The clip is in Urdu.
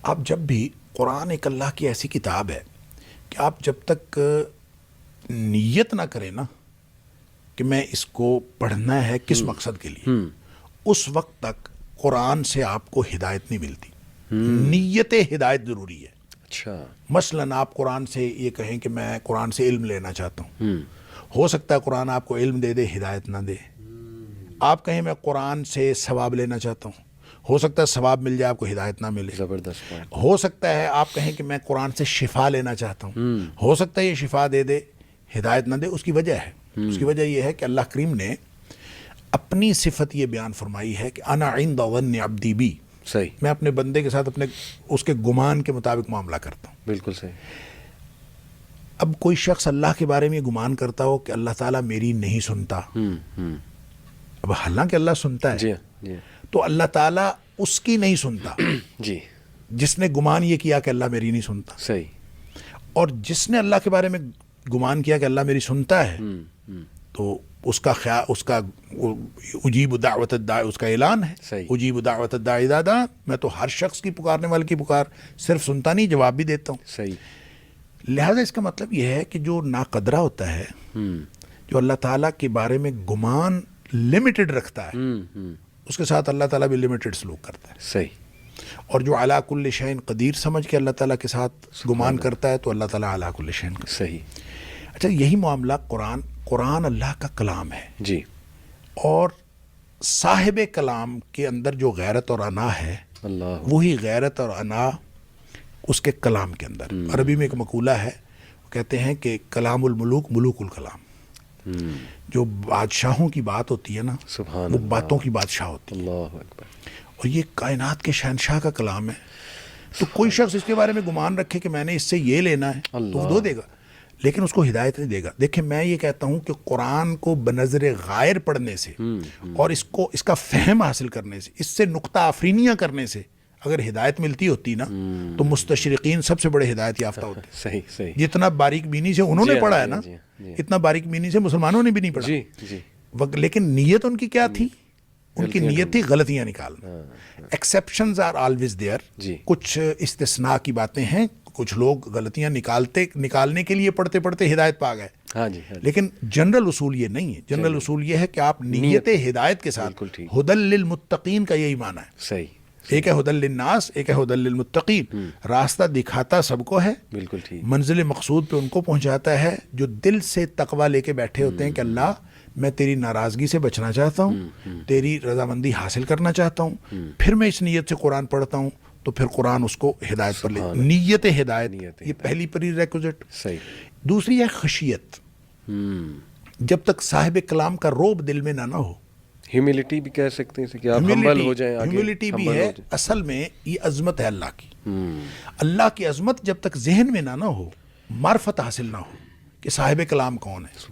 آپ جب بھی قرآن ایک اللہ کی ایسی کتاب ہے کہ آپ جب تک نیت نہ کریں نا کہ میں اس کو پڑھنا ہے کس مقصد کے لیے، اس وقت تک قرآن سے آپ کو ہدایت نہیں ملتی۔ نیت ہدایت ضروری ہے۔ اچھا، مثلاً آپ قرآن سے یہ کہیں کہ میں قرآن سے علم لینا چاہتا ہوں، ہو سکتا ہے قرآن آپ کو علم دے دے، ہدایت نہ دے۔ آپ کہیں میں قرآن سے ثواب لینا چاہتا ہوں، ہو سکتا ہے ثواب مل جائے، آپ کو ہدایت نہ ملے۔ زبردست پوائنٹ۔ ہو سکتا ہے آپ کہیں کہ میں قرآن سے شفا لینا چاہتا ہوں، ہو سکتا ہے یہ شفا دے دے، ہدایت نہ دے۔ اس کی وجہ ہے، اس کی وجہ یہ ہے کہ اللہ کریم نے اپنی صفت یہ بیان فرمائی ہے کہ انا عند ظن عبدی بی، صحیح، میں اپنے بندے کے ساتھ اس کے گمان کے مطابق معاملہ کرتا ہوں۔ بالکل صحیح۔ اب کوئی شخص اللہ کے بارے میں یہ گمان کرتا ہو کہ اللہ تعالیٰ میری نہیں سنتا، اب حالانکہ اللہ سنتا ہے، جی جی تو اللہ تعالیٰ اس کی نہیں سنتا جی، جس نے گمان یہ کیا کہ اللہ میری نہیں سنتا، صحیح، اور جس نے اللہ کے بارے میں گمان کیا کہ اللہ میری سنتا ہے، تو اس کا خیال، اس کا اجیب دعوت الداعی، اس کا اعلان ہے، صحیح، اجیب دعوت الداعی اذا دعان، میں تو ہر شخص کی پکارنے والے کی پکار صرف سنتا نہیں، جواب بھی دیتا ہوں۔ صحیح، لہذا اس کا مطلب یہ ہے کہ جو ناقدرہ ہوتا ہے، جو اللہ تعالیٰ کے بارے میں گمان لمیٹڈ رکھتا ہے، اس کے ساتھ اللہ تعالیٰ بھی لمیٹڈ سلوک کرتا ہے۔ صحیح، اور جو علی کل شیء قدیر سمجھ کے اللہ تعالیٰ کے ساتھ گمان کرتا ہے، تو اللہ تعالیٰ علی کل شیء قدیر۔ صحیح، اچھا، یہی معاملہ قرآن اللہ کا کلام ہے، جی، اور صاحب کلام کے اندر جو غیرت اور انا ہے، اللہ، وہی غیرت اور انا اس کے کلام کے اندر۔ عربی میں ایک مقولہ ہے، وہ کہتے ہیں کہ کلام الملوک ملوک الکلام، جو بادشاہوں کی بات ہوتی ہے نا، سبحان وہ اللہ، باتوں کی بادشاہ ہوتی ہے، اللہ اکبر، اور یہ کائنات کے شہنشاہ کا کلام ہے۔ تو کوئی شخص اس کے بارے میں گمان رکھے کہ میں نے اس سے یہ لینا ہے، تو وہ دو دے گا، لیکن اس کو ہدایت نہیں دے گا۔ دیکھیں، میں یہ کہتا ہوں کہ قرآن کو بنظر غائر پڑھنے سے اور اس کا فہم حاصل کرنے سے، اس سے نقطہ آفرینیاں کرنے سے اگر ہدایت ملتی ہوتی نا، تو مستشرقین سب سے بڑے ہدایت یافتہ ہوتے۔ صحیح، صحیح، جتنا باریک بینی سے انہوں نے جی، پڑھا ہے جی، نا، جی، جی، اتنا باریک بینی سے مسلمانوں نے بھی نہیں پڑھا۔ جی جی، لیکن نیت ان کی کیا تھی؟ ان کی نیت تھی غلطیاں نکالنا۔ ایکسیپشنز آر آلویز دیئر، جی، کچھ استثناء کی باتیں ہیں، کچھ لوگ غلطیاں نکالنے کے لیے پڑھتے پڑھتے ہدایت پا گئے، ہاں جی، ہاں جی، لیکن جنرل اصول یہ نہیں ہے۔ جنرل اصول یہ ہے کہ آپ نیت ہدایت کے ساتھ، بالکل ٹھیک، ہدی للمتقین کا یہی معنی ہے۔ صحیح، ایک ہے ہدی للناس، ایک ہے ہدی للمتقین۔ راستہ دکھاتا سب کو ہے، بالکل ٹھیک، منزل مقصود پہ ان کو پہنچاتا ہے جو دل سے تقوی لے کے بیٹھے ہوتے ہیں کہ اللہ، میں تیری ناراضگی سے بچنا چاہتا ہوں، تیری رضامندی حاصل کرنا چاہتا ہوں، پھر میں اس نیت سے قرآن پڑھتا ہوں، تو پھر قرآن اس کو ہدایت پر لے۔ نیت ہدایت، یہ پہلی پری ریکوزٹ۔ صحیح، دوسری ہے خشیت، جب تک صاحب کلام کا روب دل میں نہ ہو۔ ہیوملٹی بھی کہہ سکتے ہیں کہ آپ ہمبل ہو جائیں، آگے ہیوملٹی بھی humble ہے، ہو جائیں۔ اصل میں یہ عظمت ہے اللہ کی۔ اللہ کی عظمت جب تک ذہن میں نہ ہو، معرفت حاصل نہ ہو کہ صاحب کلام کون ہے۔